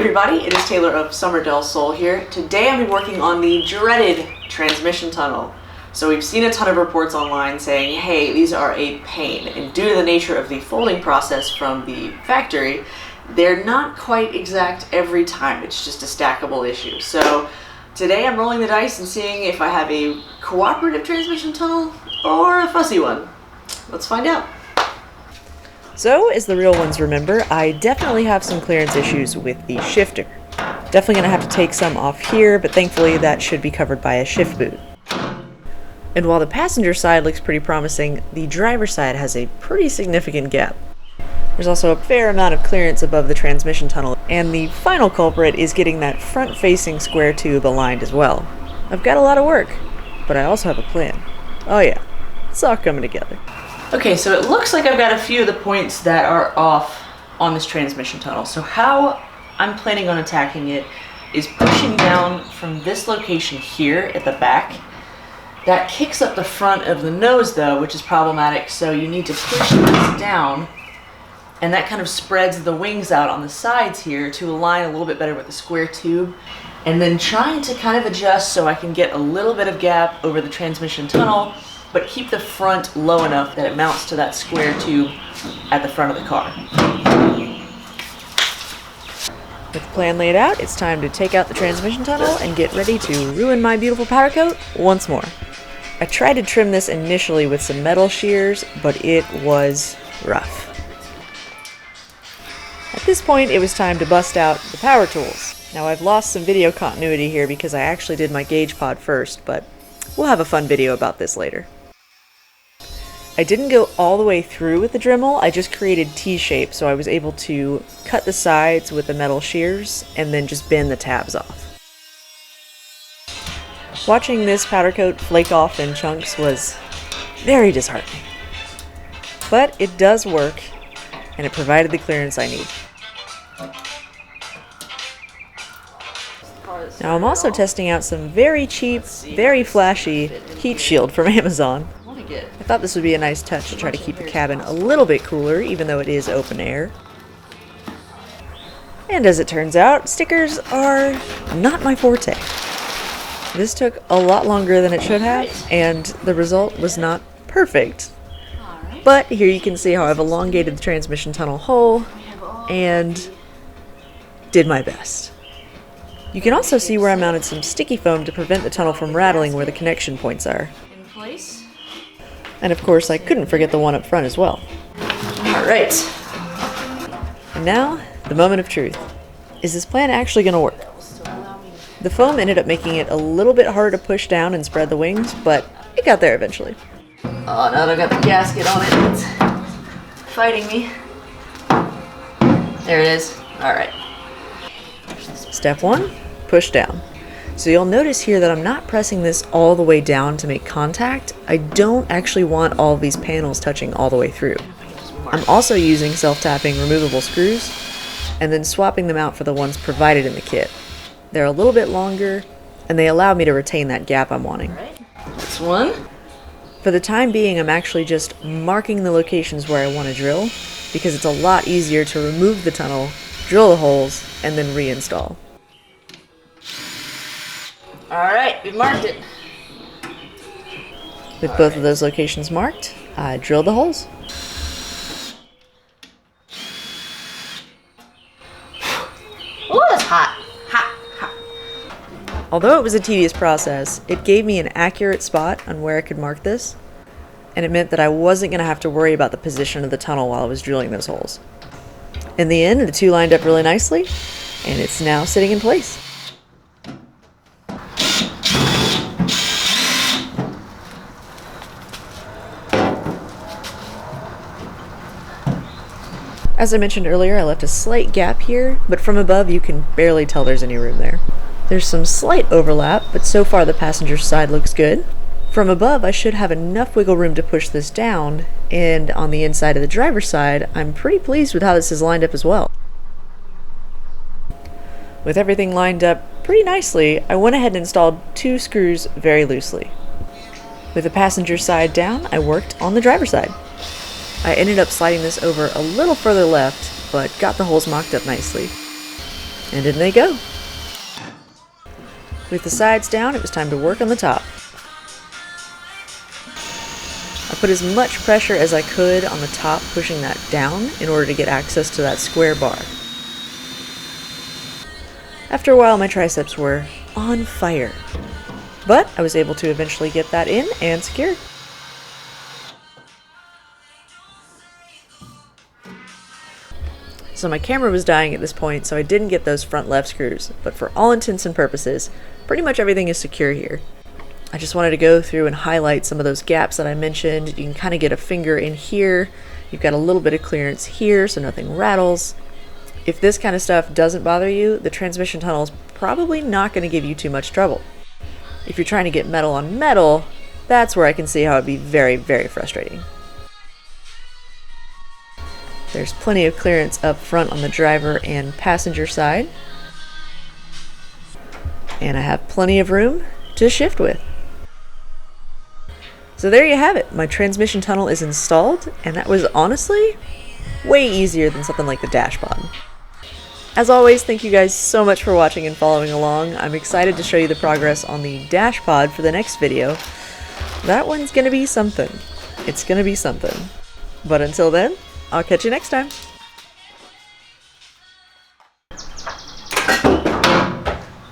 everybody, it is Taylor of Summer Del Sol here. Today I'm working on the dreaded transmission tunnel. So we've seen a ton of reports online saying, hey, these are a pain, and due to the nature of the folding process from the factory, they're not quite exact every time. It's just a stackable issue. So today I'm rolling the dice and seeing if I have a cooperative transmission tunnel or a fussy one. Let's find out. So, as the real ones remember, I definitely have some clearance issues with the shifter. Definitely going to have to take some off here, but thankfully that should be covered by a shift boot. And while the passenger side looks pretty promising, the driver side has a pretty significant gap. There's also a fair amount of clearance above the transmission tunnel, and the final culprit is getting that front-facing square tube aligned as well. I've got a lot of work, but I also have a plan. Oh yeah, it's all coming together. Okay, so it looks like I've got a few of the points that are off on this transmission tunnel. So how I'm planning on attacking it is pushing down from this location here at the back. That kicks up the front of the nose though, which is problematic, so you need to push this down, and that kind of spreads the wings out on the sides here to align a little bit better with the square tube. And then trying to kind of adjust so I can get a little bit of gap over the transmission tunnel, but keep the front low enough that it mounts to that square tube at the front of the car. With the plan laid out, it's time to take out the transmission tunnel and get ready to ruin my beautiful powder coat once more. I tried to trim this initially with some metal shears, but it was rough. At this point, it was time to bust out the power tools. Now I've lost some video continuity here because I actually did my gauge pod first, but we'll have a fun video about this later. I didn't go all the way through with the Dremel, I just created T-shape so I was able to cut the sides with the metal shears and then just bend the tabs off. Watching this powder coat flake off in chunks was very disheartening. But it does work, and it provided the clearance I need. Now I'm also testing out some very cheap, very flashy heat shield from Amazon. I thought this would be a nice touch to try to keep the cabin a little bit cooler, even though it is open air. And as it turns out, stickers are not my forte. This took a lot longer than it should have, and the result was not perfect. But here you can see how I've elongated the transmission tunnel hole, and did my best. You can also see where I mounted some sticky foam to prevent the tunnel from rattling where the connection points are. In place. And of course, I couldn't forget the one up front as well. Alright. And now, the moment of truth. Is this plan actually going to work? The foam ended up making it a little bit harder to push down and spread the wings, but it got there eventually. Oh, now that I've got the gasket on it, it's fighting me. There it is. Alright. Step 1, push down. So you'll notice here that I'm not pressing this all the way down to make contact. I don't actually want all of these panels touching all the way through. I'm also using self-tapping removable screws and then swapping them out for the ones provided in the kit. They're a little bit longer and they allow me to retain that gap I'm wanting. This one. For the time being, I'm actually just marking the locations where I want to drill because it's a lot easier to remove the tunnel, drill the holes, and then reinstall. Alright, we marked it. With both of those locations marked, I drilled the holes. Oh, that's hot. Hot, hot. Although it was a tedious process, it gave me an accurate spot on where I could mark this, and it meant that I wasn't going to have to worry about the position of the tunnel while I was drilling those holes. In the end, the two lined up really nicely, and it's now sitting in place. As I mentioned earlier, I left a slight gap here, but from above you can barely tell there's any room there. There's some slight overlap, but so far the passenger side looks good. From above, I should have enough wiggle room to push this down, and on the inside of the driver's side, I'm pretty pleased with how this is lined up as well. With everything lined up pretty nicely, I went ahead and installed 2 screws very loosely. With the passenger side down, I worked on the driver's side. I ended up sliding this over a little further left, but got the holes mocked up nicely. And in they go. With the sides down, it was time to work on the top. I put as much pressure as I could on the top, pushing that down in order to get access to that square bar. After a while, my triceps were on fire, but I was able to eventually get that in and secured. So my camera was dying at this point, so I didn't get those front left screws, but for all intents and purposes, pretty much everything is secure here. I just wanted to go through and highlight some of those gaps that I mentioned. You can kind of get a finger in here. You've got a little bit of clearance here so nothing rattles. If this kind of stuff doesn't bother you, the transmission tunnel is probably not going to give you too much trouble. If you're trying to get metal on metal, that's where I can see how it'd be very, very frustrating. There's plenty of clearance up front on the driver and passenger side. And I have plenty of room to shift with. So there you have it. My transmission tunnel is installed, and that was honestly way easier than something like the dash pod. As always, thank you guys so much for watching and following along. I'm excited to show you the progress on the dash pod for the next video. That one's gonna be something. It's gonna be something. But until then, I'll catch you next time.